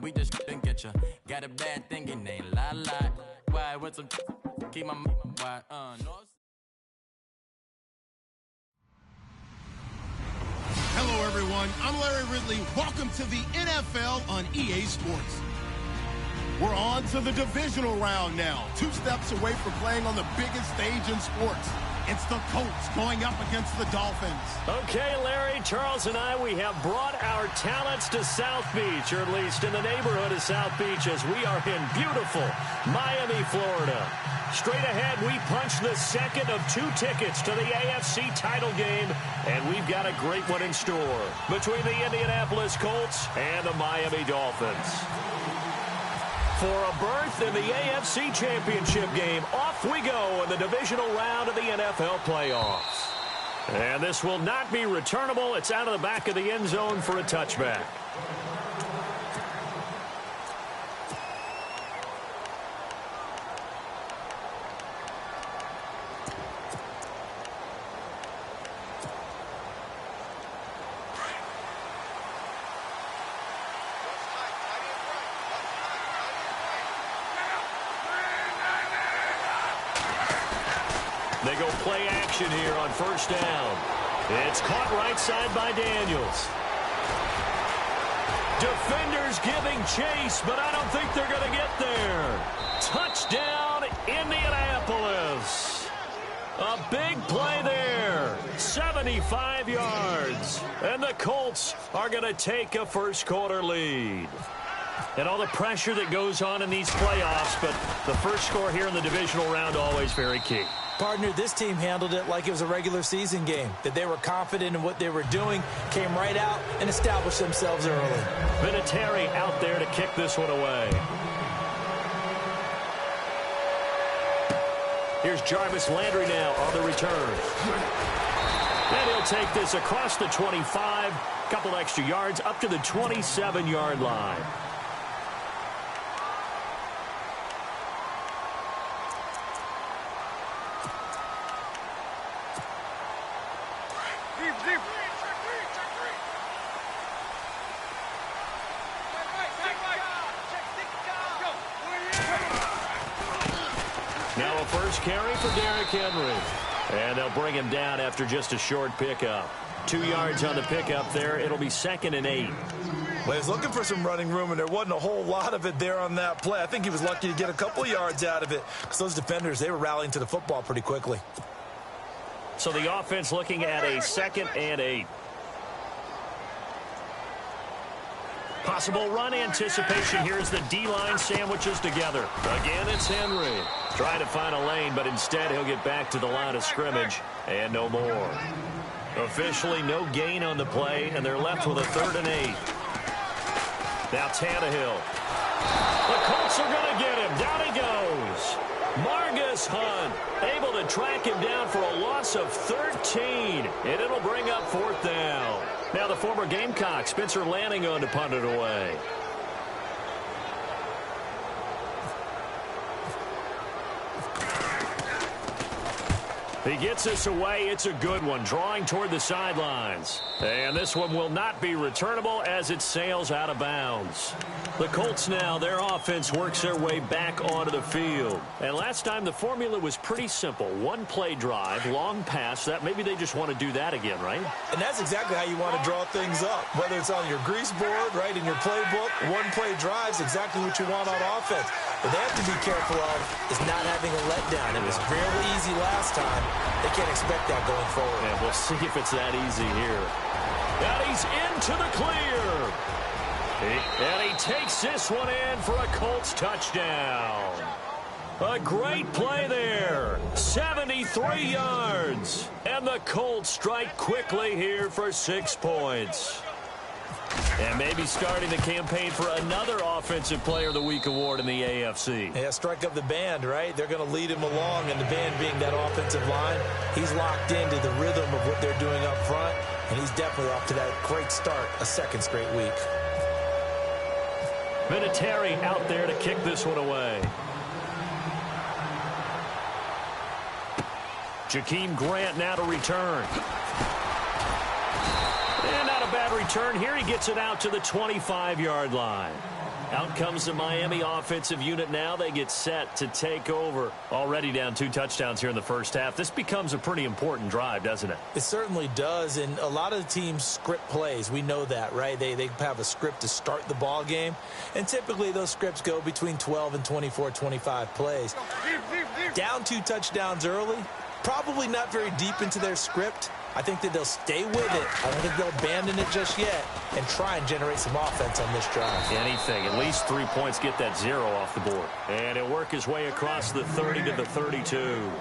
we just didn't get ya. Got a bad thinking, ain't lie. Why, with some keep my why, no. Hello, everyone. I'm Larry Ridley. Welcome to the NFL on EA Sports. We're on to the divisional round now. 2 steps away from playing on the biggest stage in sports. It's the Colts going up against the Dolphins. Okay, Larry, Charles and I, we have brought our talents to South Beach, or at least in the neighborhood of South Beach, as we are in beautiful Miami, Florida. Straight ahead, we punch the second of 2 tickets to the AFC title game, and we've got a great one in store between the Indianapolis Colts and the Miami Dolphins. For a berth in the AFC Championship game, off we go in the divisional round of the NFL playoffs. And this will not be returnable. It's out of the back of the end zone for a touchback. They go play action here on first down. It's caught right side by Daniels. Defenders giving chase, but I don't think they're going to get there. Touchdown, Indianapolis. A big play there. 75 yards. And the Colts are going to take a first quarter lead. And all the pressure that goes on in these playoffs, but the first score here in the divisional round always very key. Partner, this team handled it like it was a regular season game, that they were confident in what they were doing, came right out and established themselves early. Vinatieri out there to kick this one away. Here's Jarvis Landry now on the return. And he'll take this across the 25, couple extra yards up to the 27-yard line. Now a first carry for Derrick Henry. And they'll bring him down after just a short pickup. 2 yards on the pickup there. It'll be 2nd and 8. Well, he was looking for some running room, and there wasn't a whole lot of it there on that play. I think he was lucky to get a couple yards out of it, because those defenders, they were rallying to the football pretty quickly. So the offense looking at a 2nd and 8. Possible run anticipation here as the D-line sandwiches together. Again, it's Henry. Trying to find a lane, but instead he'll get back to the line of scrimmage and no more. Officially no gain on the play, and they're left with a 3rd and 8. Now Tannehill. The Colts are going to get him. Down he goes. Margus Hunt able to track him down for a loss of 13, and it'll bring up 4th down. Now the former Gamecock, Spencer Lanning, on to punt it away. He gets this away. It's a good one, drawing toward the sidelines. And this one will not be returnable as it sails out of bounds. The Colts now, their offense works their way back onto the field. And last time the formula was pretty simple. 1-play drive, long pass. That maybe they just want to do that again, right? And that's exactly how you want to draw things up. Whether it's on your grease board, right, in your playbook, 1-play drive's exactly what you want on offense. What they have to be careful of is not having a letdown. It was fairly easy last time. They can't expect that going forward. And we'll see if it's that easy here. And he's into the clear. And he takes this one in for a Colts touchdown. A great play there. 73 yards. And the Colts strike quickly here for 6 points. And maybe starting the campaign for another Offensive Player of the Week award in the AFC. Yeah, strike up the band, right? They're going to lead him along, and the band being that offensive line, he's locked into the rhythm of what they're doing up front, and he's definitely off to that great start, a 2nd straight week. Vinatieri out there to kick this one away. Jakeem Grant now to return. And not a bad return here. He gets it out to the 25-yard line. Out comes the Miami offensive unit now. They get set to take over. Already down 2 touchdowns here in the first half. This becomes a pretty important drive, doesn't it? It certainly does, and a lot of the teams script plays. We know that, right? They have a script to start the ball game, and typically those scripts go between 12 and 24, 25 plays. Down 2 touchdowns early, probably not very deep into their script. I think that they'll stay with it. I don't think they'll abandon it just yet and try and generate some offense on this drive. Anything. At least 3 points, get that 0 off the board. And he'll work his way across the 30 to the 32.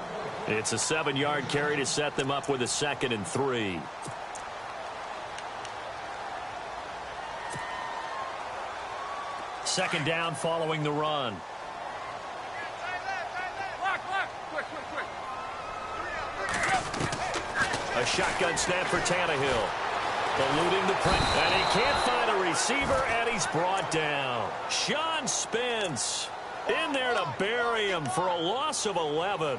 It's a 7-yard carry to set them up with a 2nd and 3. Second down following the run. A shotgun snap for Tannehill. Eluding the pressure. And he can't find a receiver, and he's brought down. Sean Spence in there to bury him for a loss of 11.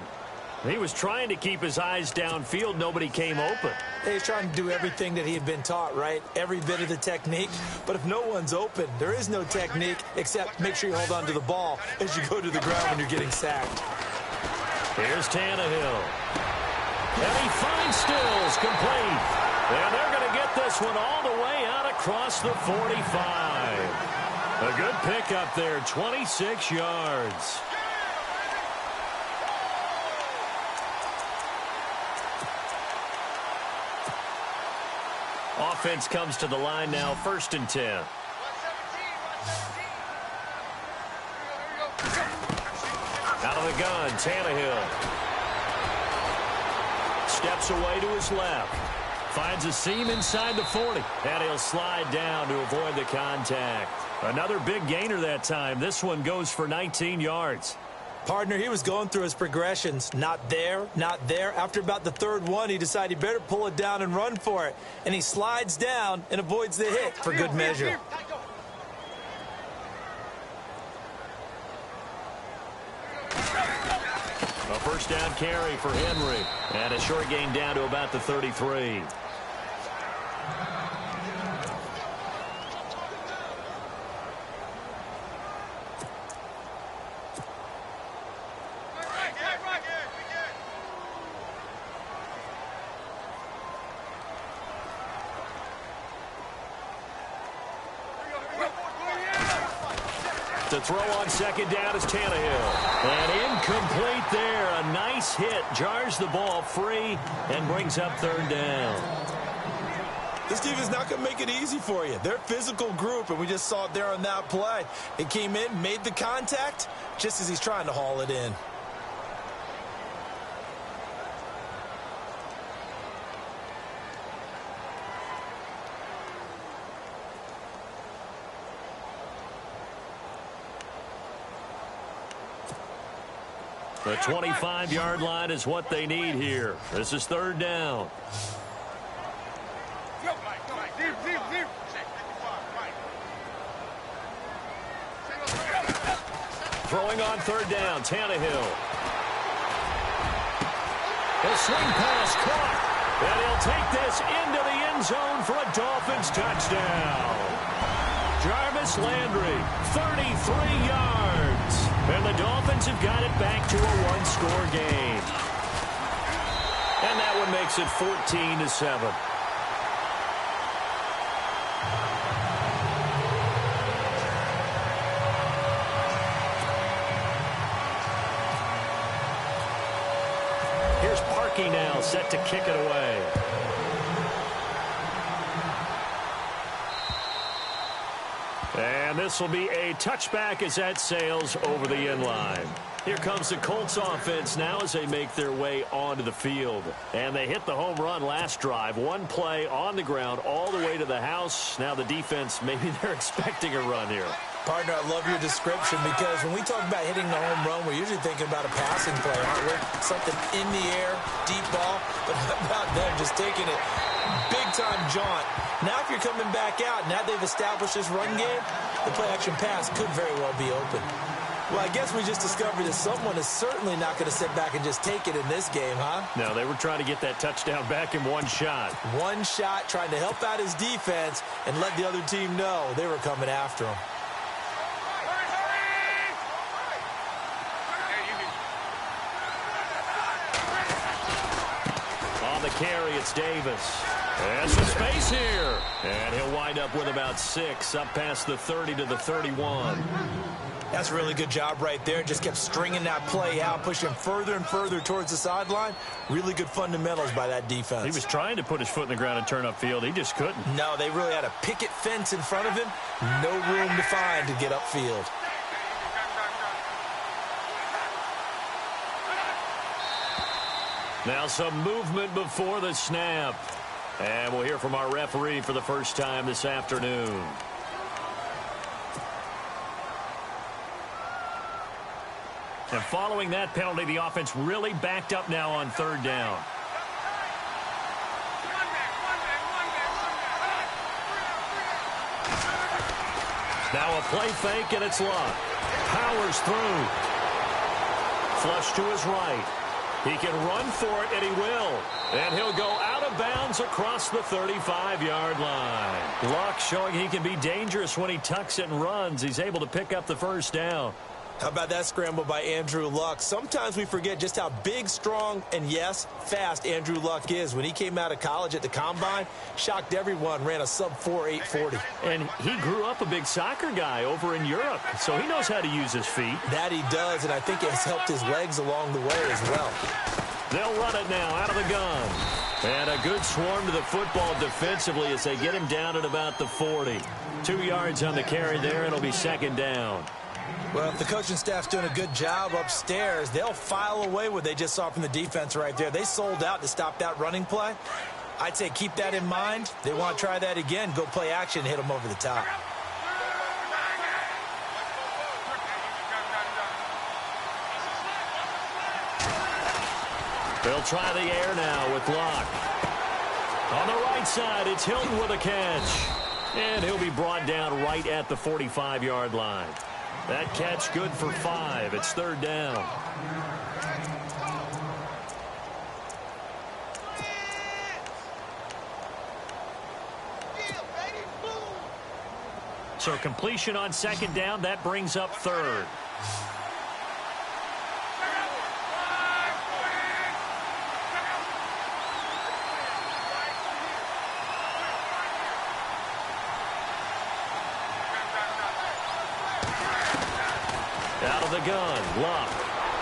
He was trying to keep his eyes downfield. Nobody came open. He's trying to do everything that he had been taught, right? Every bit of the technique. But if no one's open, there is no technique except make sure you hold on to the ball as you go to the ground when you're getting sacked. Here's Tannehill. And he finds Stills complete. And they're going to get this one all the way out across the 45. A good pickup there, 26 yards. Offense comes to the line now, 1st and 10. Out of the gun, Tannehill. Steps away to his left. Finds a seam inside the 40. And he'll slide down to avoid the contact. Another big gainer that time. This one goes for 19 yards. Partner, he was going through his progressions. Not there, not there. After about the 3rd one, he decided he better pull it down and run for it. And he slides down and avoids the hit for good measure. A first down carry for Henry. And a short gain down to about the 33. To throw on 2nd down is Tannehill. And incomplete there. A nice hit. Jars the ball free and brings up 3rd down. This team is not going to make it easy for you. They're a physical group, and we just saw it there on that play. It came in, made the contact, just as he's trying to haul it in. The 25-yard line is what they need here. This is 3rd down. Throwing on 3rd down, Tannehill. The swing pass caught. And he'll take this into the end zone for a Dolphins touchdown. Jarvis Landry, 33 yards. And the Dolphins have got it back to a 1-score game. And that one makes it 14-7. Here's Parkey now, set to kick it away. And this will be a touchback as that sails over the end line. Here comes the Colts offense now as they make their way onto the field. And they hit the home run last drive. 1 play on the ground all the way to the house. Now the defense, maybe they're expecting a run here. Partner, I love your description because when we talk about hitting the home run, we're usually thinking about a passing play, aren't we? Something in the air, deep ball. But how about them just taking it big-time jaunt? Now if you're coming back out, now they've established this run game, the play-action pass could very well be open. Well, I guess we just discovered that someone is certainly not going to sit back and just take it in this game, huh? No, they were trying to get that touchdown back in 1 shot. 1 shot, trying to help out his defense and let the other team know they were coming after him. carry. It's Davis. And some space here. And he'll wind up with about 6, up past the 30 to the 31. That's a really good job right there. Just kept stringing that play out, pushing further and further towards the sideline. Really good fundamentals by that defense. He was trying to put his foot in the ground and turn upfield. He just couldn't. No, they really had a picket fence in front of him. No room to find to get upfield. Now some movement before the snap. And we'll hear from our referee for the first time this afternoon. And following that penalty, the offense really backed up now on 3rd down. Now a play fake, and it's Luck. Powers through. Flush to his right. He can run for it, and he will. And he'll go out of bounds across the 35-yard line. Luck showing he can be dangerous when he tucks it and runs. He's able to pick up the first down. How about that scramble by Andrew Luck? Sometimes we forget just how big, strong, and, yes, fast Andrew Luck is. When he came out of college at the Combine, shocked everyone, ran a sub-4 840. And he grew up a big soccer guy over in Europe, so he knows how to use his feet. That he does, and I think it has helped his legs along the way as well. They'll run it now out of the gun. And a good swarm to the football defensively as they get him down at about the 40. 2 yards on the carry there. It'll be 2nd down. Well, if the coaching staff's doing a good job upstairs, they'll file away what they just saw from the defense right there. They sold out to stop that running play. I'd say keep that in mind. They want to try that again, go play action, hit them over the top. They'll try the air now with Locke. On the right side, it's Hilton with a catch. And he'll be brought down right at the 45-yard line. That catch good for 5. It's 3rd down. So completion on 2nd down, that brings up 3rd. Out of the gun, Luck.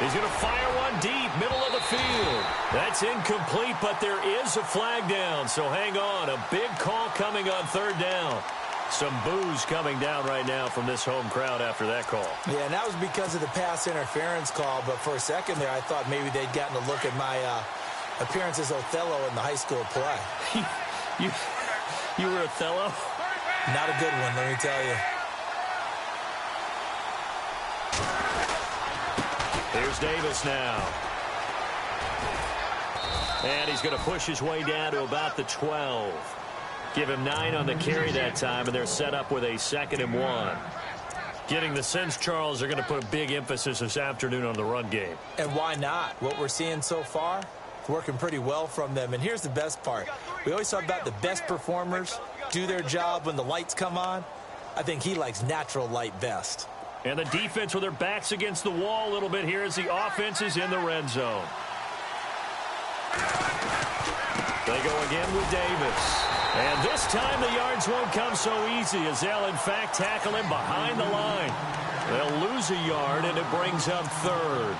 He's going to fire one deep, middle of the field. That's incomplete, but there is a flag down, so hang on. A big call coming on 3rd down. Some boos coming down right now from this home crowd after that call. Yeah, and that was because of the pass interference call, but for a second there, I thought maybe they'd gotten a look at my appearance as Othello in the high school play. You were Othello? Not a good one, let me tell you. Here's Davis now. And he's going to push his way down to about the 12. Give him 9 on the carry that time, and they're set up with a 2nd and 1. Getting the sense, Charles, they're going to put a big emphasis this afternoon on the run game. And why not? What we're seeing so far, it's working pretty well from them. And here's the best part. We always talk about the best performers do their job when the lights come on. I think he likes natural light best. And the defense with their backs against the wall a little bit here as the offense is in the red zone. They go again with Davis. And this time the yards won't come so easy as they'll, in fact, tackle him behind the line. They'll lose a yard, and it brings up 3rd.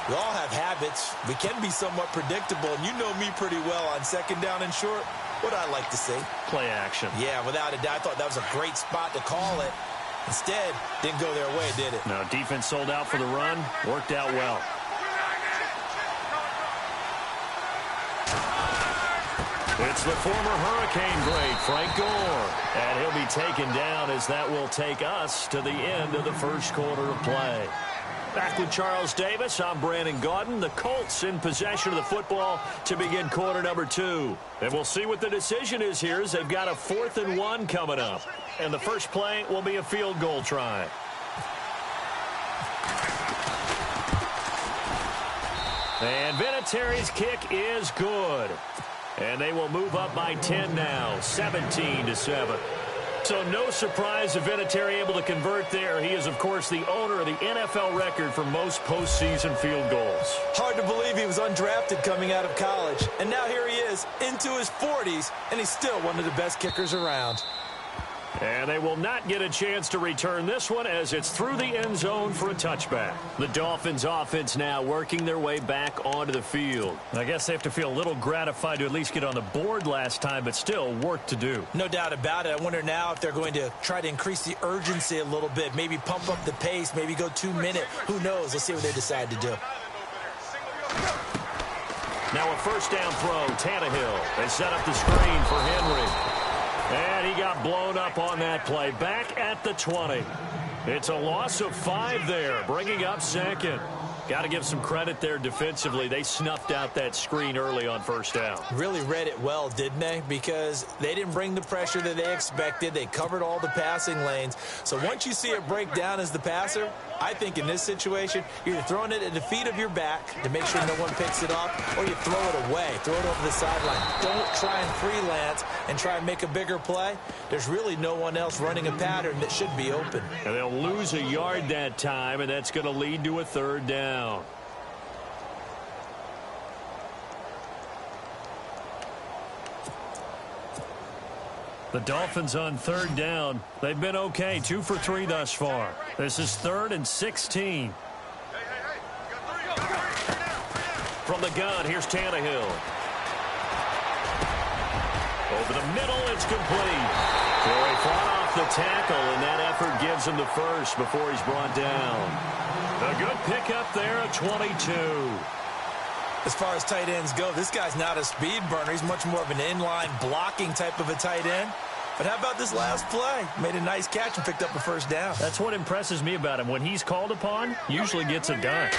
We all have habits. We can be somewhat predictable, and you know me pretty well on 2nd down and short. What I like to see. Play action. Yeah, without a doubt. I thought that was a great spot to call it. Instead, didn't go their way, did it? No, defense sold out for the run. Worked out well. It's the former Hurricane great, Frank Gore. And he'll be taken down as that will take us to the end of the first quarter of play. Back with Charles Davis, I'm Brandon Gaudin. The Colts in possession of the football to begin quarter number 2. And we'll see what the decision is here as they've got a 4th and 1 coming up. And the first play will be a field goal try. And Vinatieri's kick is good. And they will move up by 10 now, 17-7. So no surprise if Vinatieri able to convert there. He is, of course, the owner of the NFL record for most postseason field goals. Hard to believe he was undrafted coming out of college. And now here he is, into his 40s, and he's still one of the best kickers around. And they will not get a chance to return this one as it's through the end zone for a touchback. The Dolphins offense now working their way back onto the field. I guess they have to feel a little gratified to at least get on the board last time, but still work to do. No doubt about it. I wonder now if they're going to try to increase the urgency a little bit, maybe pump up the pace, maybe go 2 minute. Who knows? Let's see what they decide to do. Now a first down throw, Tannehill. They set up the screen for Henry. And he got blown up on that play. Back at the 20. It's a loss of 5 there, bringing up second. Got to give some credit there defensively. They snuffed out that screen early on first down. Really read it well, didn't they? Because they didn't bring the pressure that they expected. They covered all the passing lanes. So once you see it break down as the passer, I think in this situation, you're either throwing it at the feet of your back to make sure no one picks it up, or you throw it away, throw it over the sideline. Don't try and freelance and try and make a bigger play. There's really no one else running a pattern that should be open. And they'll lose a yard that time, and that's going to lead to a third down. The Dolphins on third down. They've been okay, 2 for 3 thus far. This is 3rd and 16. From the gun, here's Tannehill. Over the middle, it's complete. Corey fought off the tackle, and that effort gives him the first before he's brought down. A good pickup there at 22. As far as tight ends go, this guy's not a speed burner. He's much more of an inline blocking type of a tight end. But how about this last play? Made a nice catch and picked up a first down. That's what impresses me about him. When he's called upon, usually gets it done.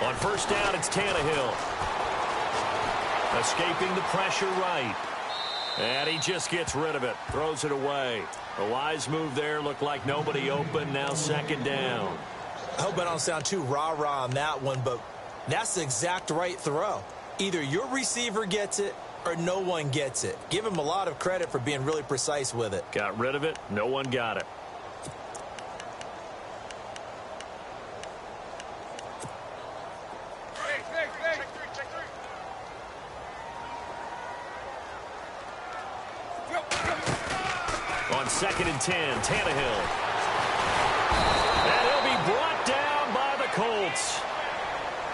On first down, it's Tannehill. Escaping the pressure right. And he just gets rid of it. Throws it away. A wise move there. Looked like nobody open. Now second down. I hope I don't sound too rah-rah on that one, but that's the exact right throw. Either your receiver gets it or no one gets it. Give him a lot of credit for being really precise with it. Got rid of it. No one got it. On 2nd and 10, Tannehill. And he'll be brought down by the Colts.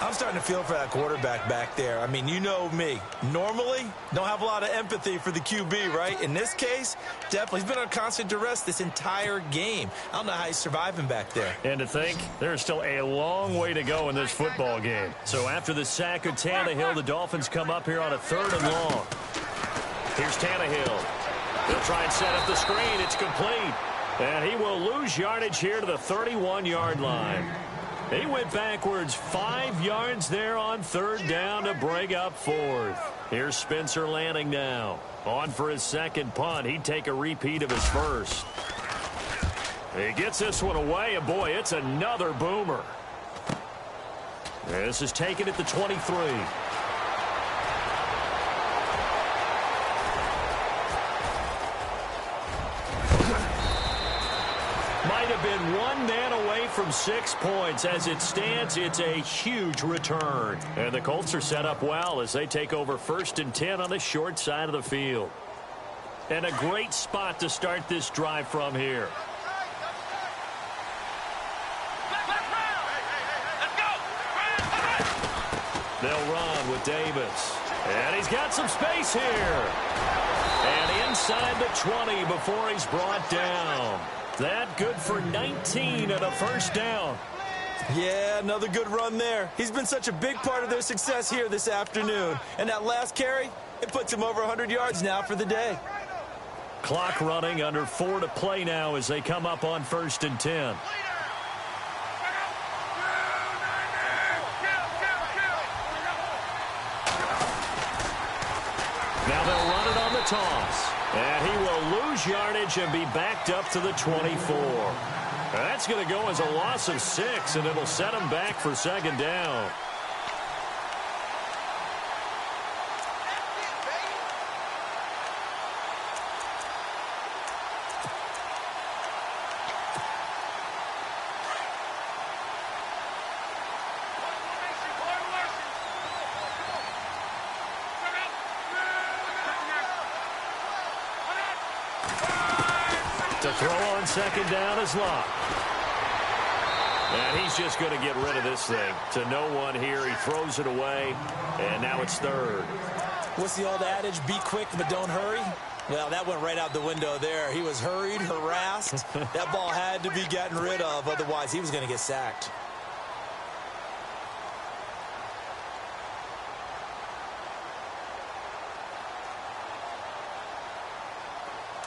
I'm starting to feel for that quarterback back there. I mean, you know me. Normally, don't have a lot of empathy for the QB, right? In this case, definitely. He's been on constant duress this entire game. I don't know how he's surviving back there. And to think, there's still a long way to go in this football game. So after the sack of Tannehill, the Dolphins come up here on a 3rd and long. Here's Tannehill. They'll try and set up the screen. It's complete. And he will lose yardage here to the 31-yard line. He went backwards 5 yards there on 3rd down to bring up 4th. Here's Spencer Lanning now. On for his second punt. He'd take a repeat of his first. He gets this one away, and boy, it's another boomer. This is taken at the 23. Might have been one man away from 6 points. As it stands, it's a huge return. And the Colts are set up well as they take over 1st and 10 on the short side of the field. And a great spot to start this drive from here. They'll run with Davis. And he's got some space here. And inside the 20 before he's brought down. That good for 19 and a first down. Yeah, another good run there. He's been such a big part of their success here this afternoon. And that last carry, it puts him over 100 yards now for the day. Clock running, under 4 to play now as they come up on 1st and 10. Now they'll run it on the toss. And he will lose yardage and be backed up to the 24. That's going to go as a loss of 6, and it'll set him back for 2nd down. The throw on second down is locked. And he's just going to get rid of this thing. To no one here. He throws it away, and now it's third. What's the old adage? Be quick, but don't hurry. Well, that went right out the window there. He was hurried, harassed. That ball had to be gotten rid of. Otherwise, he was going to get sacked.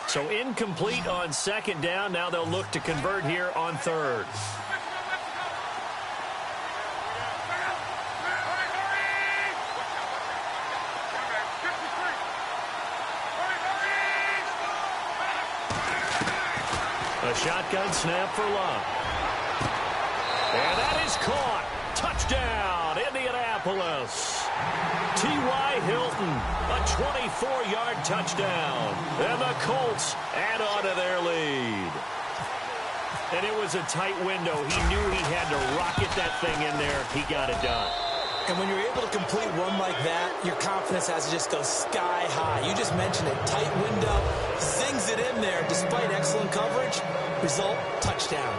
So incomplete on second down. Now they'll look to convert here on third. A shotgun snap for Love. And that is caught. Touchdown, Indianapolis. T.Y. Hilton, a 24-yard touchdown. And the Colts add on to their lead. And it was a tight window. He knew he had to rocket that thing in there. He got it done. And when you're able to complete one like that, your confidence has to just go sky high. You just mentioned it. Tight window, zings it in there despite excellent coverage. Result, touchdown.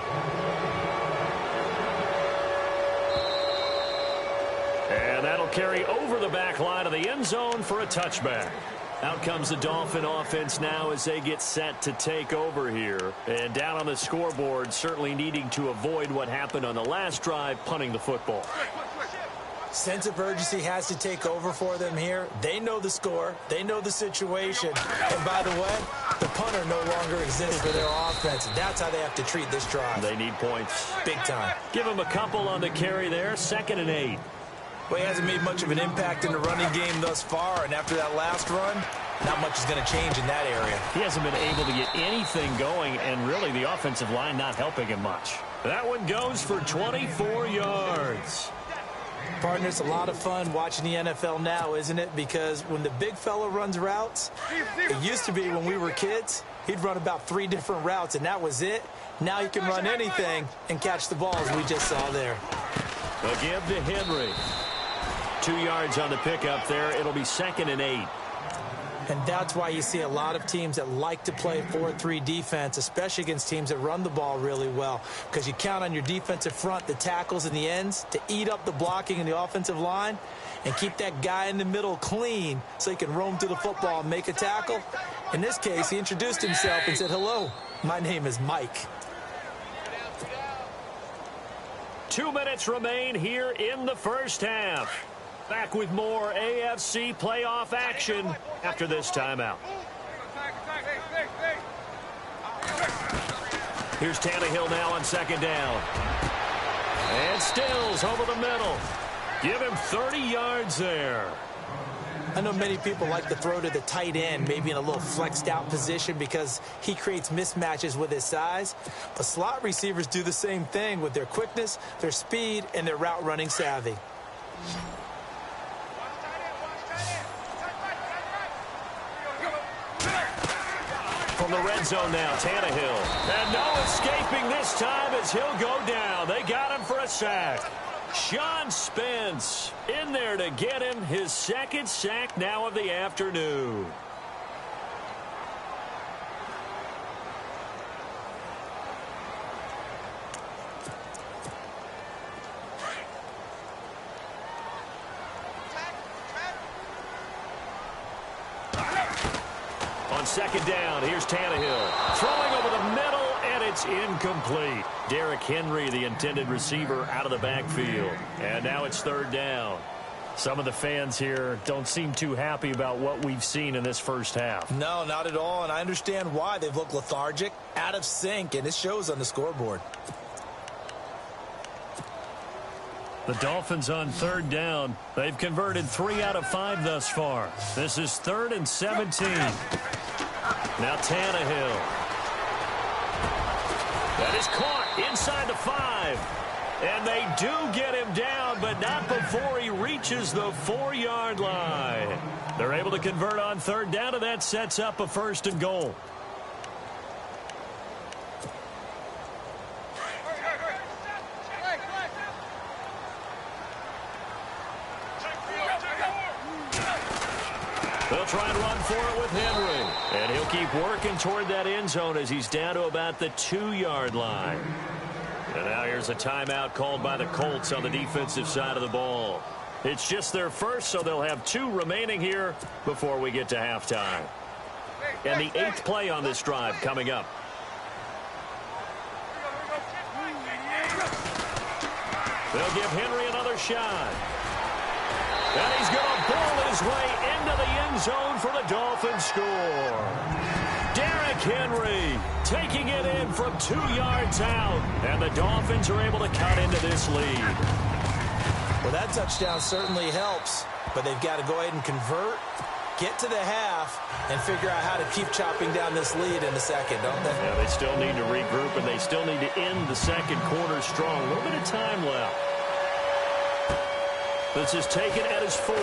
And that'll carry over the back line of the end zone for a touchback. Out comes the Dolphin offense now as they get set to take over here. And down on the scoreboard, certainly needing to avoid what happened on the last drive, punting the football. Sense of urgency has to take over for them here. They know the score. They know the situation. And by the way, the punter no longer exists for their offense. That's how they have to treat this drive. They need points. Big time. Give him a couple on the carry there. 2nd and 8. Well, he hasn't made much of an impact in the running game thus far. And after that last run, not much is going to change in that area. He hasn't been able to get anything going, and really the offensive line not helping him much. That one goes for 24 yards. Partner, it's a lot of fun watching the NFL now, isn't it? Because when the big fella runs routes, it used to be when we were kids, he'd run about 3 different routes, and that was it. Now he can run anything and catch the ball, as we just saw there. A give to Henry. 2 yards on the pickup there. It'll be 2nd and 8. And that's why you see a lot of teams that like to play 4-3 defense, especially against teams that run the ball really well, because you count on your defensive front, the tackles and the ends, to eat up the blocking in the offensive line and keep that guy in the middle clean so he can roam through the football and make a tackle. In this case, he introduced himself and said, "Hello, my name is Mike." 2 minutes remain here in the first half. Back with more AFC playoff action after this timeout. Here's Tannehill now on 2nd down. And Stills over the middle. Give him 30 yards there. I know many people like to throw to the tight end, maybe in a little flexed out position because he creates mismatches with his size. But slot receivers do the same thing with their quickness, their speed, and their route running savvy. From the red zone now, Tannehill. And no escaping this time as he'll go down. They got him for a sack. Sean Spence in there to get him his 2nd sack now of the afternoon. On 2nd down, here's Tannehill. Throwing over the middle, and it's incomplete. Derrick Henry, the intended receiver, out of the backfield. And now it's 3rd down. Some of the fans here don't seem too happy about what we've seen in this first half. No, not at all, and I understand why. They've looked lethargic, out of sync, and it shows on the scoreboard. The Dolphins on 3rd down. They've converted 3 out of 5 thus far. This is 3rd and 17. Now Tannehill. That is caught inside the 5. And they do get him down, but not before he reaches the 4-yard line. They're able to convert on 3rd down, and that sets up a 1st and goal. They'll try and run for it with Henry. And he'll keep working toward that end zone as he's down to about the 2-yard line. And now here's a timeout called by the Colts on the defensive side of the ball. It's just their first, so they'll have 2 remaining here before we get to halftime. And the 8th play on this drive coming up. They'll give Henry another shot. And he's going to ball his way into the end zone for the Dolphins score. Derrick Henry taking it in from 2 yards out. And the Dolphins are able to cut into this lead. Well, that touchdown certainly helps, but they've got to go ahead and convert, get to the half, and figure out how to keep chopping down this lead in the second, don't they? Yeah, they still need to regroup, and they still need to end the second quarter strong. A little bit of time left. This is taken at his 4.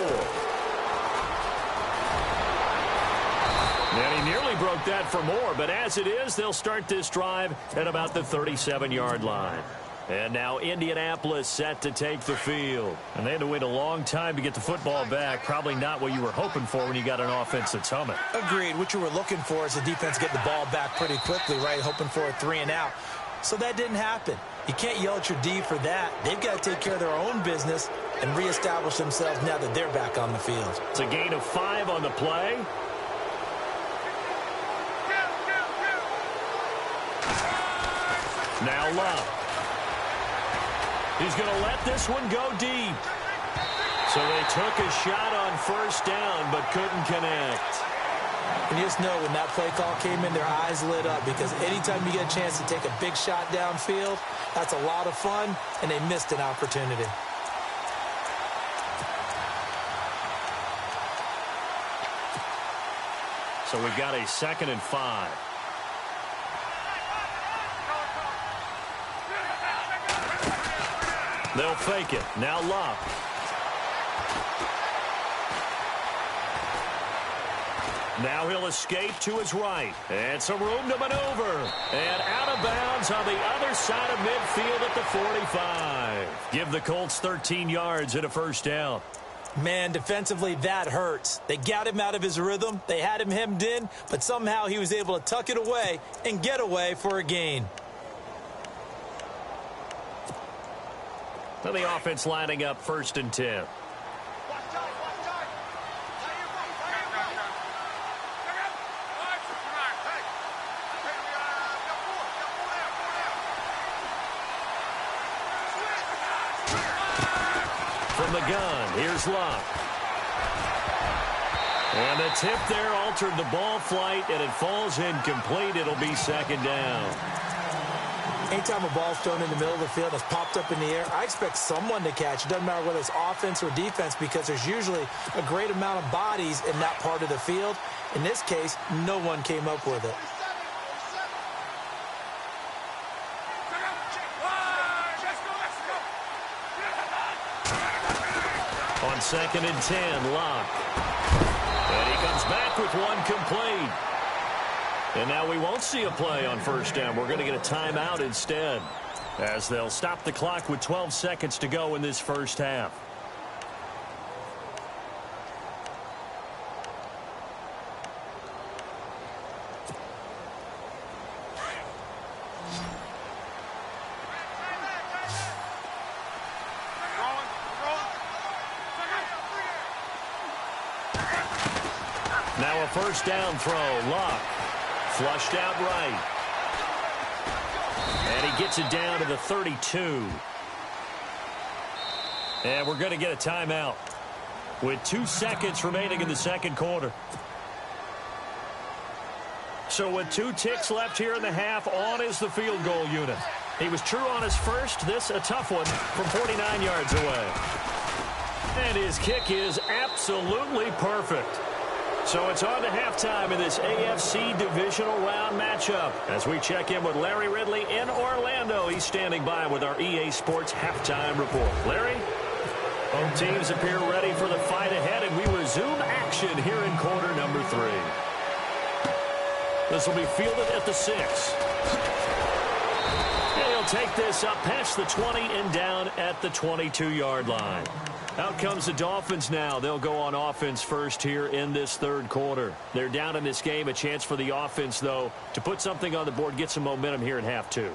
And he nearly broke that for more, but as it is, they'll start this drive at about the 37-yard line. And now Indianapolis set to take the field. And they had to wait a long time to get the football back. Probably not what you were hoping for when you got an offense that's humming. Agreed. What you were looking for is the defense get the ball back pretty quickly, right? Hoping for a 3 and out. So that didn't happen. You can't yell at your D for that. They've got to take care of their own business and reestablish themselves now that they're back on the field. It's a gain of 5 on the play. Now Love. He's going to let this one go deep. So they took a shot on first down but couldn't connect. And you just know when that play call came in, their eyes lit up because anytime you get a chance to take a big shot downfield, that's a lot of fun, and they missed an opportunity. So we've got a 2nd and 5. They'll fake it. Now Love. Now he'll escape to his right. And some room to maneuver. And out of bounds on the other side of midfield at the 45. Give the Colts 13 yards and a first down. Man, defensively, that hurts. They got him out of his rhythm. They had him hemmed in, but somehow he was able to tuck it away and get away for a gain. Now the offense lining up 1st and 10. From the gun, here's Love. And the tip there altered the ball flight, and it falls incomplete. It'll be 2nd down. Anytime a ball's thrown in the middle of the field that's popped up in the air, I expect someone to catch. It doesn't matter whether it's offense or defense because there's usually a great amount of bodies in that part of the field. In this case, no one came up with it. On 2nd and 10, Locke. And he comes back with one complete. And now we won't see a play on first down. We're going to get a timeout instead, as they'll stop the clock with 12 seconds to go in this first half. Now a first down throw. Locke. Flushed out right. And he gets it down to the 32. And we're going to get a timeout with 2 seconds remaining in the second quarter. So with 2 ticks left here in the half, on is the field goal unit. He was true on his first. This a tough one from 49 yards away. And his kick is absolutely perfect. So it's on to halftime in this AFC divisional round matchup. As we check in with Larry Ridley in Orlando, he's standing by with our EA Sports halftime report. Larry, both teams appear ready for the fight ahead, and we resume action here in quarter number 3. This will be fielded at the 6. And he'll they'll take this up past the 20 and down at the 22-yard line. Out comes the Dolphins now. They'll go on offense first here in this third quarter. They're down in this game. A chance for the offense, though, to put something on the board, get some momentum here in half two.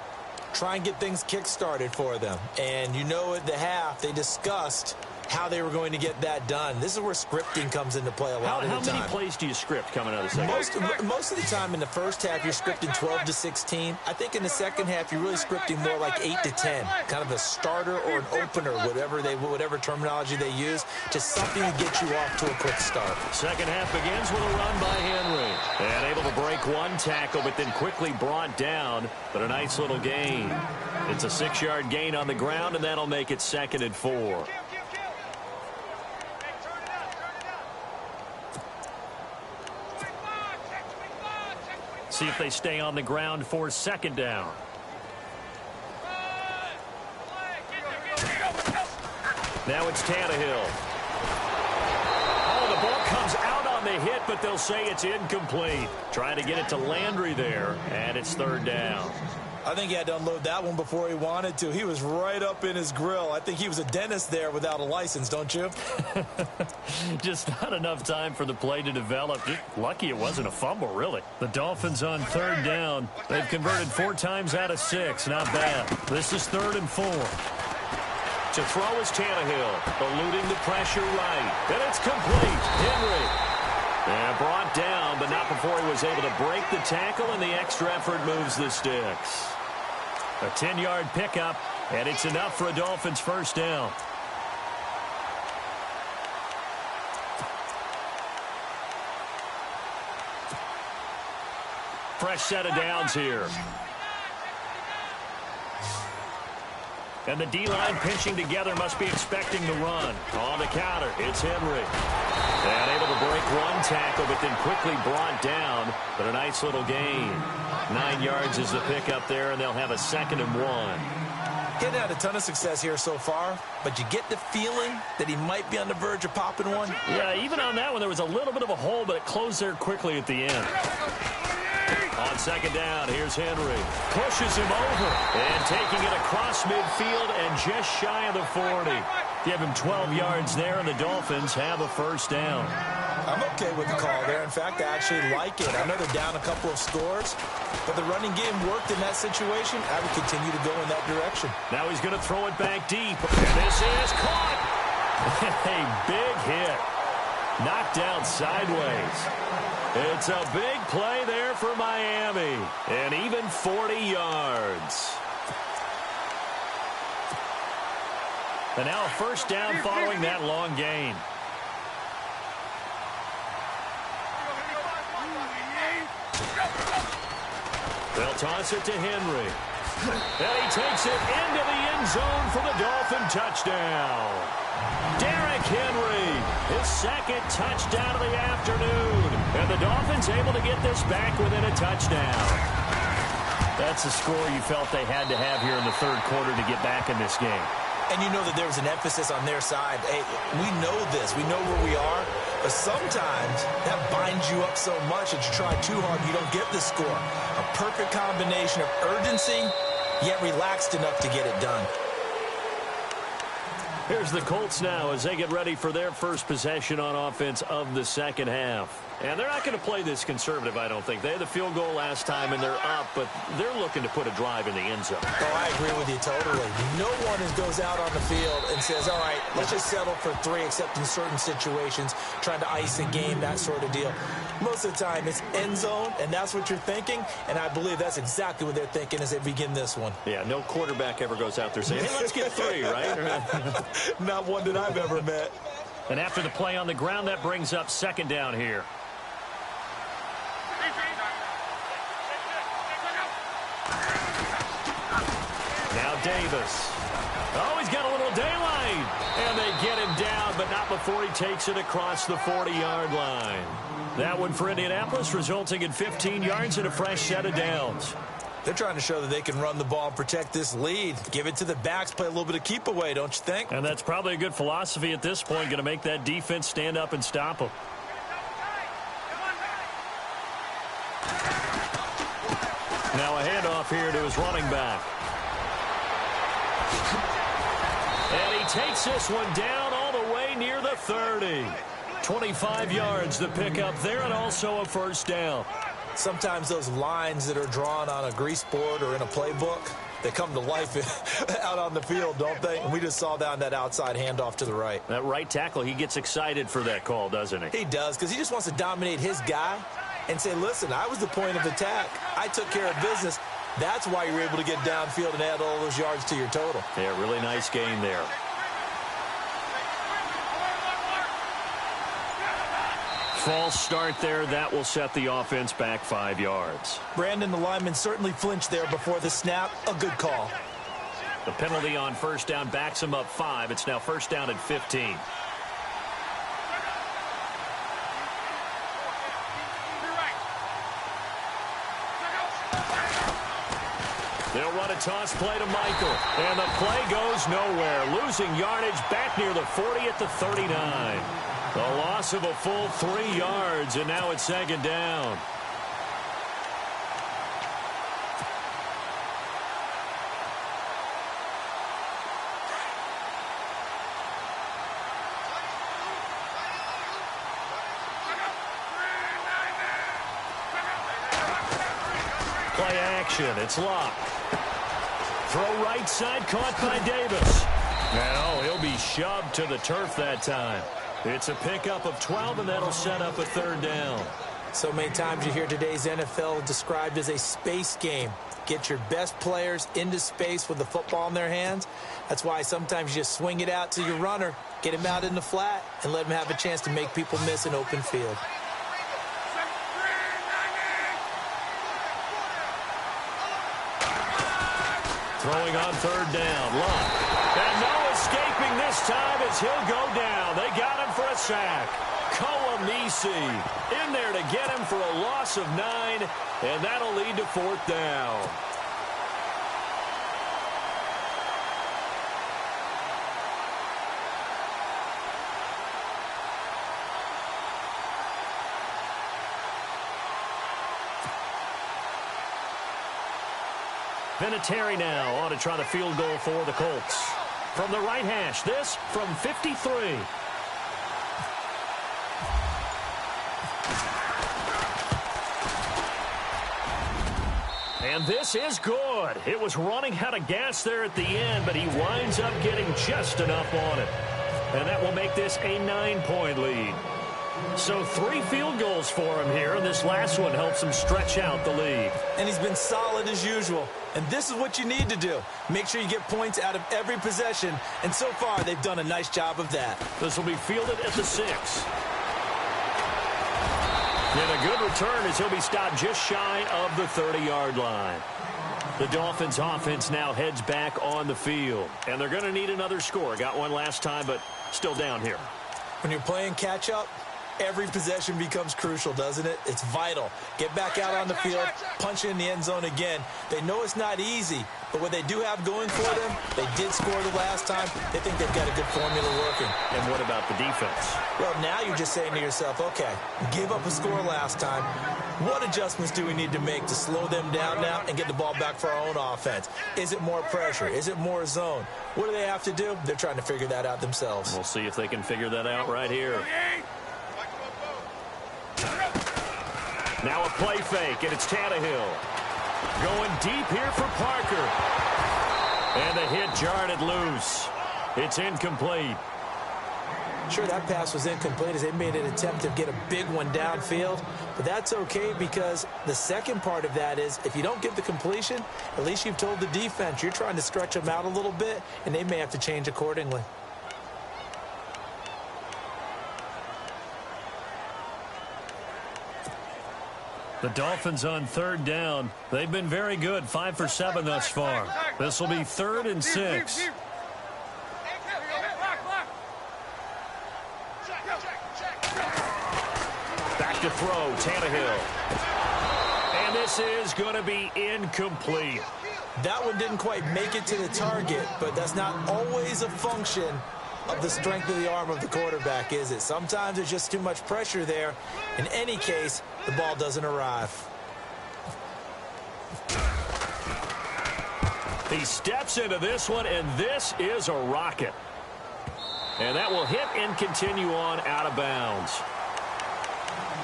Try and get things kick-started for them. And you know at the half, they discussed how they were going to get that done. This is where scripting comes into play a lot of the time. How many plays do you script coming out of the second? Most of the time in the first half, you're scripting 12 to 16. I think in the second half, you're really scripting more like 8 to 10. Kind of a starter or an opener, whatever terminology they use, just something to get you off to a quick start. Second half begins with a run by Henry. And able to break one tackle, but then quickly brought down. But a nice little gain. It's a 6-yard gain on the ground, and that'll make it 2nd and 4. See if they stay on the ground for 2nd down. Now it's Tannehill. Oh, the ball comes out on the hit, but they'll say it's incomplete. Trying to get it to Landry there, and it's 3rd down. I think he had to unload that one before he wanted to. He was right up in his grill. I think he was a dentist there without a license, don't you? Just not enough time for the play to develop. Just lucky it wasn't a fumble, really. The Dolphins on 3rd down. They've converted 4 times out of 6. Not bad. This is 3rd and 4. To throw is Tannehill, eluding the pressure right. And it's complete. Henry. And brought down, but not before he was able to break the tackle, and the extra effort moves the sticks. A 10-yard pickup, and it's enough for a Dolphins 1st down. Fresh set of downs here. And the D-line pinching together, must be expecting the run. On the counter, it's Henry. And able to break one tackle, but then quickly brought down. But a nice little gain. 9 yards is the pickup there, and they'll have a 2nd and 1. Getting had a ton of success here so far, but you get the feeling that he might be on the verge of popping one. Yeah, even on that one, there was a little bit of a hole, but it closed there quickly at the end. On 2nd down, here's Henry. Pushes him over. And taking it across midfield and just shy of the 40. Give him 12 yards there, and the Dolphins have a 1st down. I'm okay with the call there. In fact, I actually like it. I know they're down a couple of scores, but the running game worked in that situation. I would continue to go in that direction. Now he's going to throw it back deep. And this is caught. A big hit. Knocked down sideways. It's a big play there for Miami. And even 40 yards. And now a 1st down following that long gain. They'll toss it to Henry. And he takes it into the end zone for the Dolphin touchdown. Derrick Henry, his 2nd touchdown of the afternoon. And the Dolphins able to get this back within a touchdown. That's a score you felt they had to have here in the 3rd quarter to get back in this game. And you know that there was an emphasis on their side. Hey, we know this. We know where we are. But sometimes that binds you up so much that you try too hard and you don't get the score. A perfect combination of urgency, yet relaxed enough to get it done. Here's the Colts now as they get ready for their first possession on offense of the 2nd half. And they're not going to play this conservative, I don't think. They had the field goal last time, and they're up, but they're looking to put a drive in the end zone. Oh, I agree with you totally. No one goes out on the field and says, all right, let's just settle for 3, except in certain situations, trying to ice a game, that sort of deal. Most of the time, it's end zone, and that's what you're thinking, and I believe that's exactly what they're thinking as they begin this one. Yeah, no quarterback ever goes out there saying, hey, let's get 3, right? Not one that I've ever met. And after the play on the ground, that brings up 2nd down here. Now Davis. Oh, he's got a little daylight. And they get him down, but not before he takes it across the 40-yard line. That one for Indianapolis, resulting in 15 yards and a fresh set of downs. They're trying to show that they can run the ball and protect this lead. Give it to the backs, play a little bit of keep away, don't you think? And that's probably a good philosophy at this point, going to make that defense stand up and stop them. Now a handoff here to his running back. And he takes this one down all the way near the 30. 25 yards to pick up there, and also a first down. Sometimes those lines that are drawn on a grease board or in a playbook, they come to life out on the field, don't they? And we just saw that on that outside handoff to the right. That right tackle, he gets excited for that call, doesn't he? He does, because he just wants to dominate his guy and say, listen, I was the point of attack. I took care of business. That's why you're able to get downfield and add all those yards to your total. Yeah, really nice game there. False start there. That will set the offense back 5 yards. Brandon, the lineman, certainly flinched there before the snap. A good call. The penalty on first down backs him up 5. It's now first down at 15. They'll run a toss play to Michael. And the play goes nowhere. Losing yardage back near the 40 at the 39. A loss of a full 3 yards, and now it's second down. Play action. It's locked. Throw right side, caught by Davis. Now he'll be shoved to the turf that time. It's a pickup of 12, and that'll set up a third down. So many times you hear today's NFL described as a space game. Get your best players into space with the football in their hands. That's why sometimes you just swing it out to your runner, get him out in the flat, and let him have a chance to make people miss an open field. Throwing on third down. Luck. And no escaping this time as he'll go down. They got him for a sack. Kouamisi in there to get him for a loss of 9, and that'll lead to fourth down. Vinatieri now on to try the field goal for the Colts. From the right hash, this from 53. And this is good. It was running out of gas there at the end, but he winds up getting just enough on it. And that will make this a 9-point lead. So 3 field goals for him here, and this last one helps him stretch out the lead. And he's been solid as usual. And this is what you need to do. Make sure you get points out of every possession. And so far, they've done a nice job of that. This will be fielded at the 6. And a good return as he'll be stopped just shy of the 30-yard line. The Dolphins' offense now heads back on the field. And they're going to need another score. Got one last time, but still down here. When you're playing catch-up, every possession becomes crucial, doesn't it? It's vital. Get back out on the field, punch in the end zone again. They know it's not easy, but what they do have going for them, they did score the last time. They think they've got a good formula working. And what about the defense? Well, now you're just saying to yourself, okay, gave up a score last time. What adjustments do we need to make to slow them down now and get the ball back for our own offense? Is it more pressure? Is it more zone? What do they have to do? They're trying to figure that out themselves. We'll see if they can figure that out right here. Now a play fake, and it's Tannehill. Going deep here for Parker. And the hit jarred it loose. It's incomplete. Sure, that pass was incomplete as they made an attempt to get a big one downfield. But that's okay because the second part of that is if you don't get the completion, at least you've told the defense you're trying to stretch them out a little bit, and they may have to change accordingly. The Dolphins on third down. They've been very good, 5 for 7 thus far. This will be 3rd and 6. Back to throw, Tannehill. And this is going to be incomplete. That one didn't quite make it to the target, but that's not always a function of the strength of the arm of the quarterback, is it? Sometimes there's just too much pressure there. In any case, the ball doesn't arrive. He steps into this one, and this is a rocket. And that will hit and continue on out of bounds.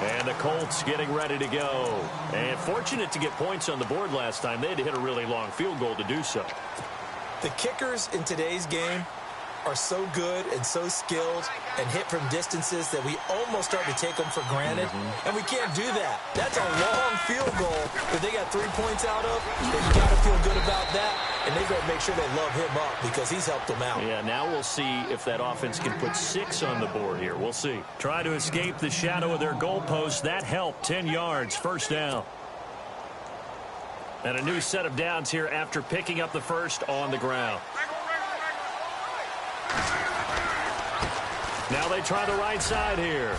And the Colts getting ready to go. And fortunate to get points on the board last time. They had to hit a really long field goal to do so. The kickers in today's game are so good and so skilled and hit from distances that we almost start to take them for granted. And we can't do that. That's a long field goal that they got 3 points out of. That you got to feel good about that. And they better make sure they love him up because he's helped them out. Yeah, now we'll see if that offense can put 6 on the board here. We'll see. Try to escape the shadow of their goalpost. That helped. 10 yards, first down. And a new set of downs here after picking up the first on the ground. Now they try the right side here.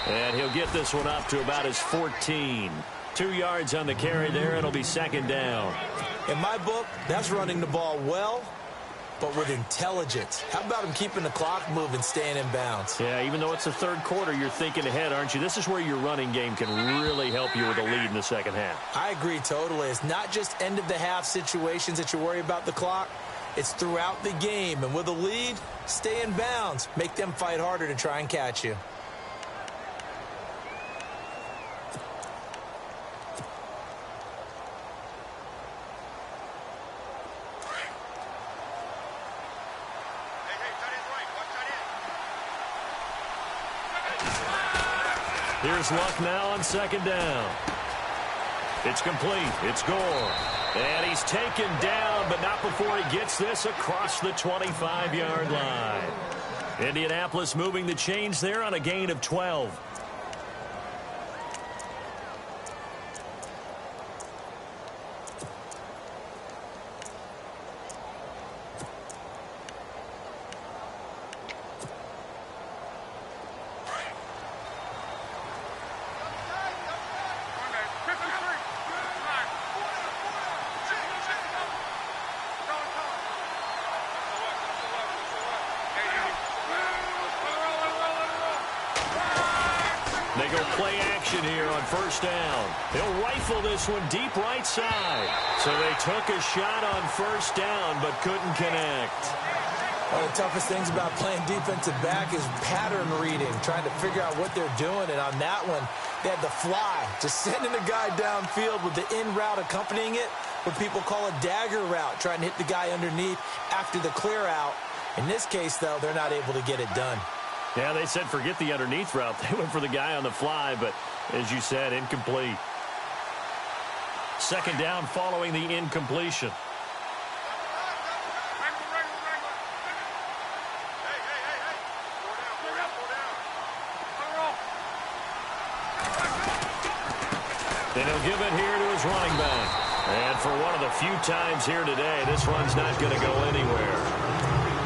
And he'll get this one up to about his 14. 2 yards on the carry there. It'll be second down. In my book, that's running the ball well, but with intelligence. How about him keeping the clock moving, staying in bounds? Yeah, even though it's the third quarter, you're thinking ahead, aren't you? This is where your running game can really help you with a lead in the second half. I agree totally. It's not just end-of-the-half situations that you worry about the clock. It's throughout the game. And with a lead, stay in bounds. Make them fight harder to try and catch you. Here's Luck now on second down. It's complete. It's Gore. And he's taken down, but not before he gets this across the 25-yard line. Indianapolis moving the chains there on a gain of 12. They go play action here on first down. They'll rifle this one deep right side. So they took a shot on first down but couldn't connect. One of the toughest things about playing defensive back is pattern reading, trying to figure out what they're doing. And on that one, they had the fly, just sending a guy downfield with the in route accompanying it, what people call a dagger route, trying to hit the guy underneath after the clear out. In this case, though, they're not able to get it done. Yeah, they said forget the underneath route. They went for the guy on the fly, but as you said, incomplete. Second down following the incompletion. Then he'll give it here to his running back. And for one of the few times here today, this run's not going to go anywhere.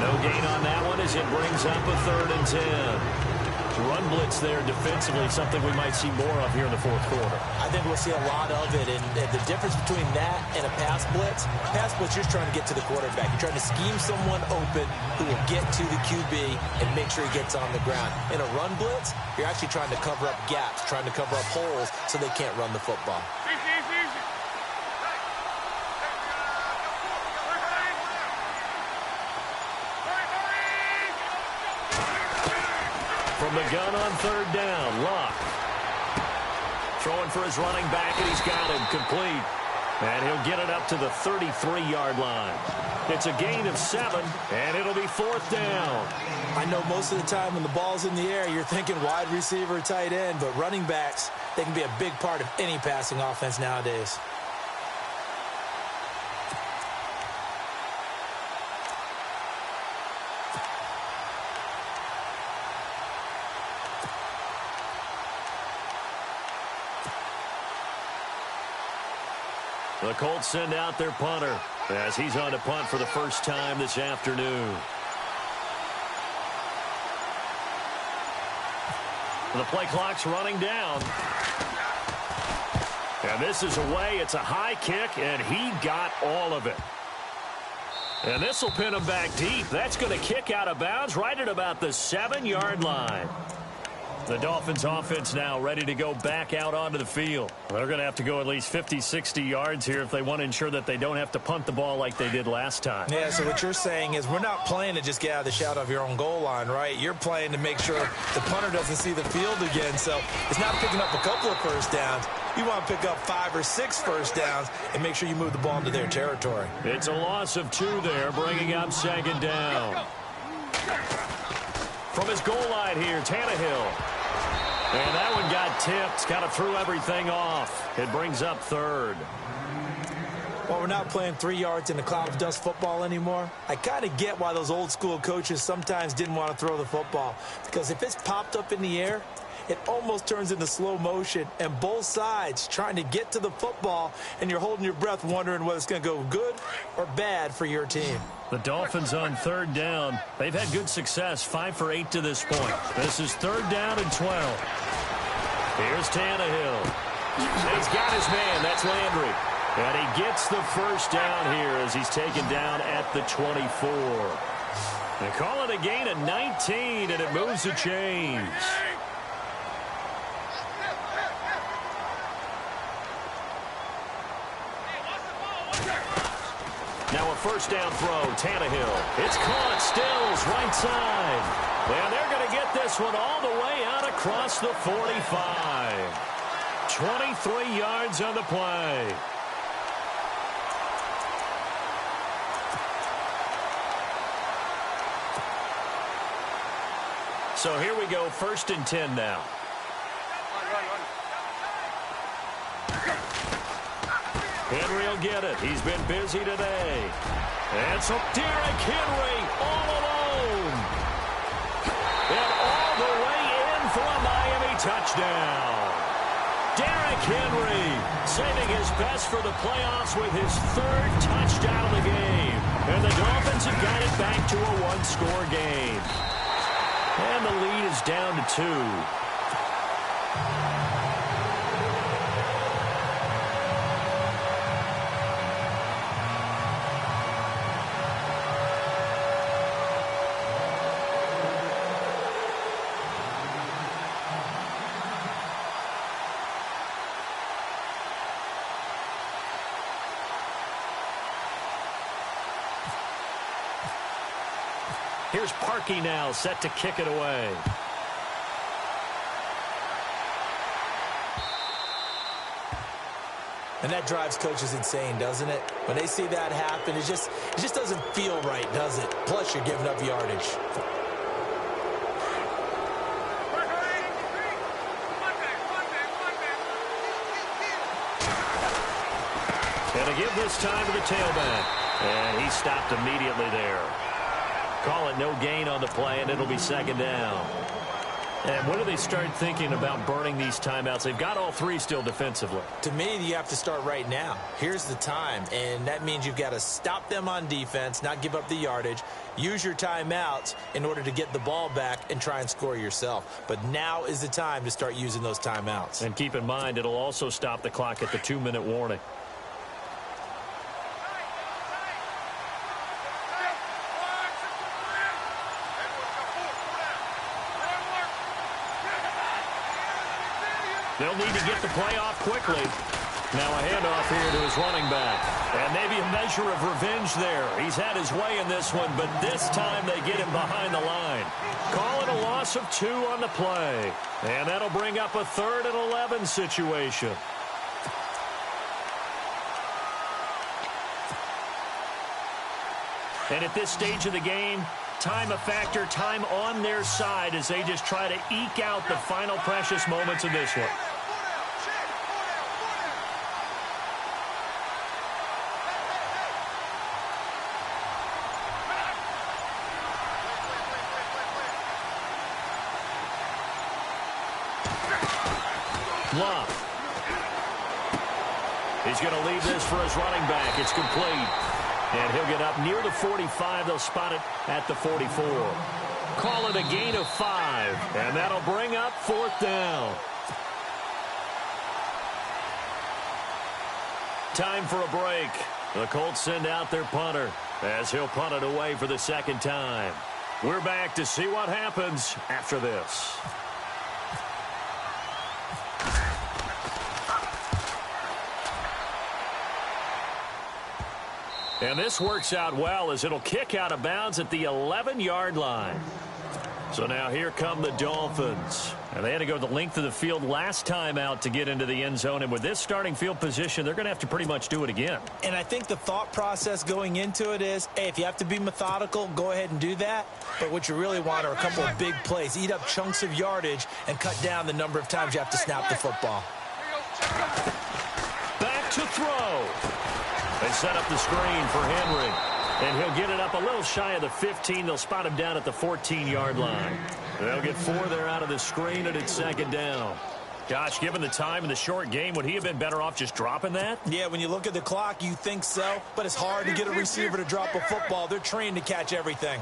No gain on that one as it brings up a 3rd and 10. Run blitz there defensively, something we might see more of here in the fourth quarter. I think we'll see a lot of it, and the difference between that and a pass blitz, you're just trying to get to the quarterback. You're trying to scheme someone open who will get to the QB and make sure he gets on the ground. In a run blitz, you're actually trying to cover up gaps, trying to cover up holes so they can't run the football. From the gun on 3rd down, Luck. Throwing for his running back, and he's got him complete. And he'll get it up to the 33-yard line. It's a gain of 7, and it'll be 4th down. I know most of the time when the ball's in the air, you're thinking wide receiver, tight end, but running backs, they can be a big part of any passing offense nowadays. The Colts send out their punter as he's on to punt for the first time this afternoon. The play clock's running down. And this is away. It's a high kick, and he got all of it. And this will pin him back deep. That's going to kick out of bounds right at about the 7-yard line. The Dolphins offense now ready to go back out onto the field. They're going to have to go at least 50, 60 yards here if they want to ensure that they don't have to punt the ball like they did last time. Yeah, so what you're saying is we're not playing to just get out of the shadow of your own goal line, right? You're playing to make sure the punter doesn't see the field again. So it's not picking up a couple of first downs. You want to pick up 5 or 6 first downs and make sure you move the ball into their territory. It's a loss of 2 there, bringing up second down. From his goal line here, Tannehill. And that one got tipped, kind of threw everything off. It brings up third. Well, we're not playing 3 yards in a cloud of dust football anymore. I kind of get why those old school coaches sometimes didn't want to throw the football. Because if it's popped up in the air, it almost turns into slow motion. And both sides trying to get to the football, and you're holding your breath wondering whether it's going to go good or bad for your team. The Dolphins on third down. They've had good success, 5 for 8 to this point. This is third down and 12. Here's Tannehill. He's got his man. That's Landry. And he gets the first down here as he's taken down at the 24. They call it a gain of 19, and it moves the chains. Now a first down throw, Tannehill. It's caught, Stills, right side. And they're going to get this one all the way out across the 45. 23 yards on the play. So here we go, 1st and 10 now. Henry will get it. He's been busy today. And so Derrick Henry all alone. And all the way in for a Miami touchdown. Derrick Henry saving his best for the playoffs with his 3rd touchdown of the game. And the Dolphins have got it back to a 1-score game. And the lead is down to 2. Here's Parkey now, set to kick it away. And that drives coaches insane, doesn't it? When they see that happen, it just doesn't feel right, does it? Plus, you're giving up yardage. And to give this time to the tailback. And he stopped immediately there. Call it no gain on the play, and it'll be second down. And when do they start thinking about burning these timeouts? They've got all 3 still defensively. To me, you have to start right now. Here's the time, and that means you've got to stop them on defense, not give up the yardage, use your timeouts in order to get the ball back and try and score yourself. But now is the time to start using those timeouts. And keep in mind, it'll also stop the clock at the 2-minute warning. They'll need to get the play off quickly. Now a handoff here to his running back. And maybe a measure of revenge there. He's had his way in this one, but this time they get him behind the line. Call it a loss of 2 on the play. And that'll bring up a 3rd and 11 situation. And at this stage of the game, time a factor, time on their side as they just try to eke out the final precious moments of this one. Love. He's going to leave this for his running back. It's complete. And he'll get up near the 45. They'll spot it at the 44. Call it a gain of 5. And that'll bring up 4th down. Time for a break. The Colts send out their punter as he'll punt it away for the 2nd time. We're back to see what happens after this. And this works out well as it'll kick out of bounds at the 11-yard line. So now here come the Dolphins. And they had to go the length of the field last time out to get into the end zone. And with this starting field position, they're going to have to pretty much do it again. And I think the thought process going into it is, hey, if you have to be methodical, go ahead and do that. But what you really want are a couple of big plays. Eat up chunks of yardage and cut down the number of times you have to snap the football. Back to throw. They set up the screen for Henry. And he'll get it up a little shy of the 15. They'll spot him down at the 14-yard line. They'll get 4 there out of the screen, and it's second down. Gosh, given the time in the short game, would he have been better off just dropping that? Yeah, when you look at the clock, you think so. But it's hard to get a receiver to drop a football. They're trained to catch everything.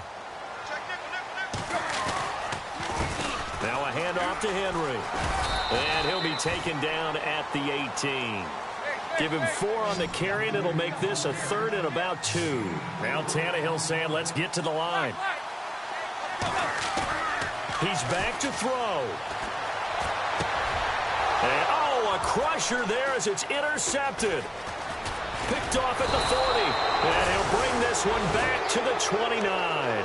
Now a handoff to Henry. And he'll be taken down at the 18. Give him 4 on the carry, and it'll make this a 3rd and about 2. Now Tannehill saying, let's get to the line. He's back to throw. And, oh, a crusher there as it's intercepted. Picked off at the 40. And he'll bring this one back to the 29.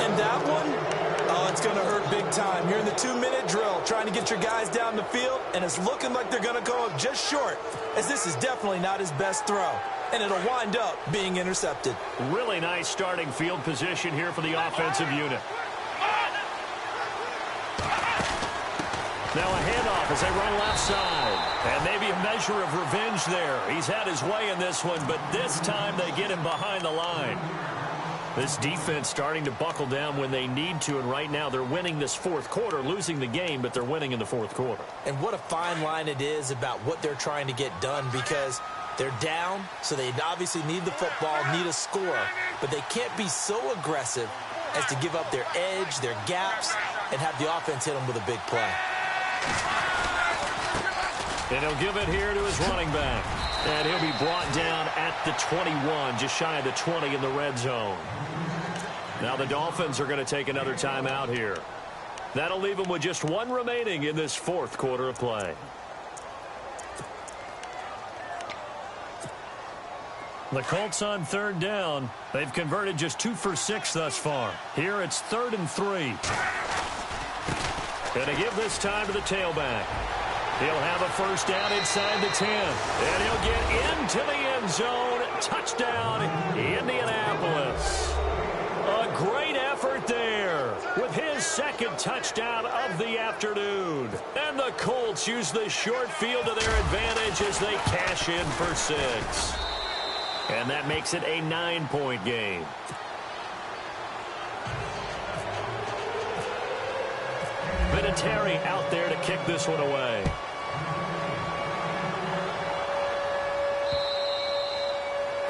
And that one, oh, it's going to hurt big time. You're in the 2-minute drill trying to get your guys down the field, and it's looking like they're going to go up just short, as this is definitely not his best throw. And it'll wind up being intercepted. Really nice starting field position here for the offensive unit. Now a handoff as they run left side. And maybe a measure of revenge there. He's had his way in this one, but this time they get him behind the line. This defense starting to buckle down when they need to, and right now they're winning this fourth quarter, losing the game, but they're winning in the fourth quarter. And what a fine line it is about what they're trying to get done, because they're down, so they obviously need the football, need a score, but they can't be so aggressive as to give up their edge, their gaps, and have the offense hit them with a big play. And he'll give it here to his running back. And he'll be brought down at the 21, just shy of the 20 in the red zone. Now the Dolphins are going to take another timeout here. That'll leave them with just 1 remaining in this fourth quarter of play. The Colts on 3rd down. They've converted just 2 for 6 thus far. Here it's 3rd and 3. Going to give this time to the tailback. He'll have a first down inside the 10. And he'll get into the end zone. Touchdown, Indianapolis. A great effort there with his 2nd touchdown of the afternoon. And the Colts use the short field to their advantage as they cash in for 6. And that makes it a 9-point game. Vinatieri out there to kick this one away.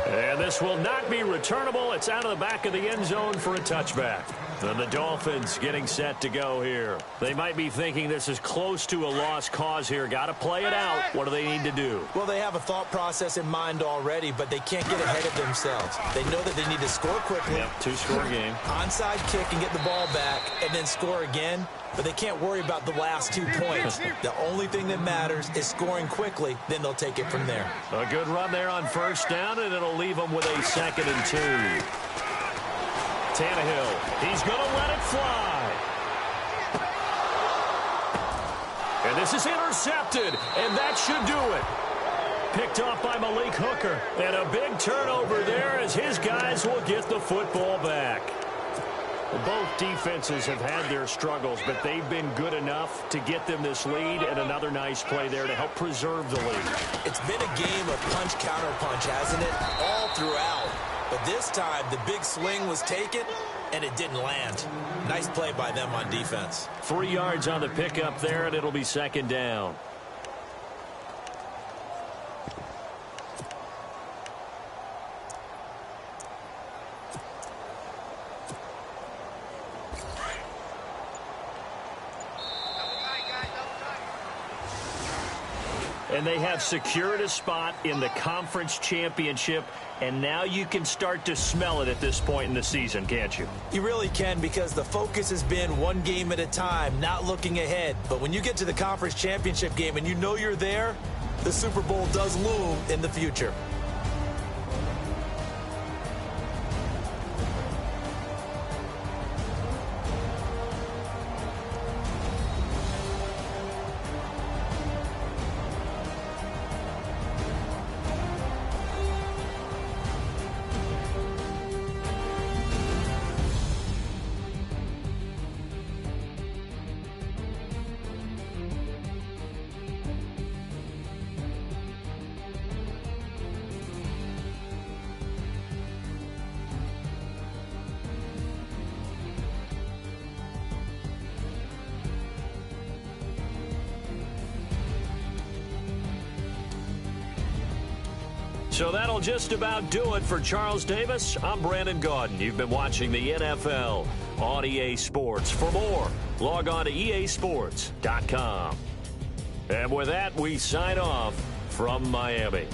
And this will not be returnable. It's out of the back of the end zone for a touchback. And the Dolphins getting set to go here. They might be thinking this is close to a lost cause here. Got to play it out. What do they need to do? Well, they have a thought process in mind already, but they can't get ahead of themselves. They know that they need to score quickly. Yep, 2-score game. Onside kick and get the ball back and then score again. But they can't worry about the last 2 points. The only thing that matters is scoring quickly. Then they'll take it from there. A good run there on first down, and it'll leave them with a 2nd and 2. Tannehill, he's going to let it fly. And this is intercepted, and that should do it. Picked off by Malik Hooker. And a big turnover there as his guys will get the football back. Both defenses have had their struggles, but they've been good enough to get them this lead, and another nice play there to help preserve the lead. It's been a game of punch-counter-punch, hasn't it? All throughout. But this time, the big swing was taken, and it didn't land. Nice play by them on defense. 3 yards on the pickup there, and it'll be 2nd down. And they have secured a spot in the conference championship, and now you can start to smell it at this point in the season, can't you? You really can, because the focus has been one game at a time, not looking ahead. But when you get to the conference championship game and you know you're there, the Super Bowl does loom in the future. So that'll just about do it for Charles Davis. I'm Brandon Gaudin. You've been watching the NFL on EA Sports. For more, log on to easports.com. And with that, we sign off from Miami.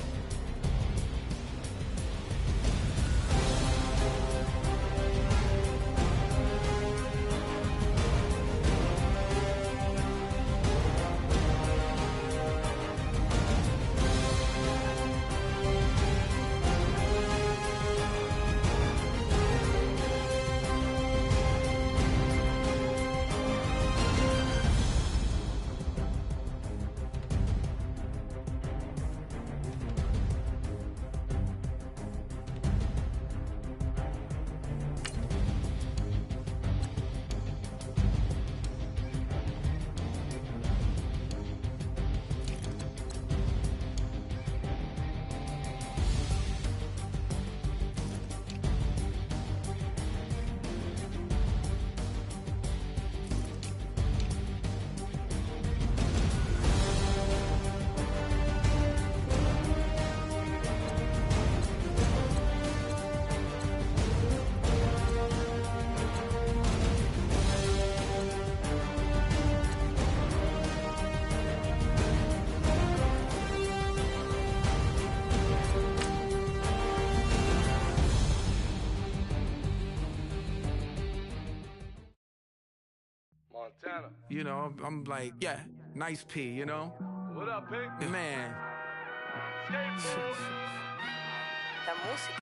Montana. You know, I'm like, yeah, nice P, you know? What up, Pink? Man. Skateboard. La música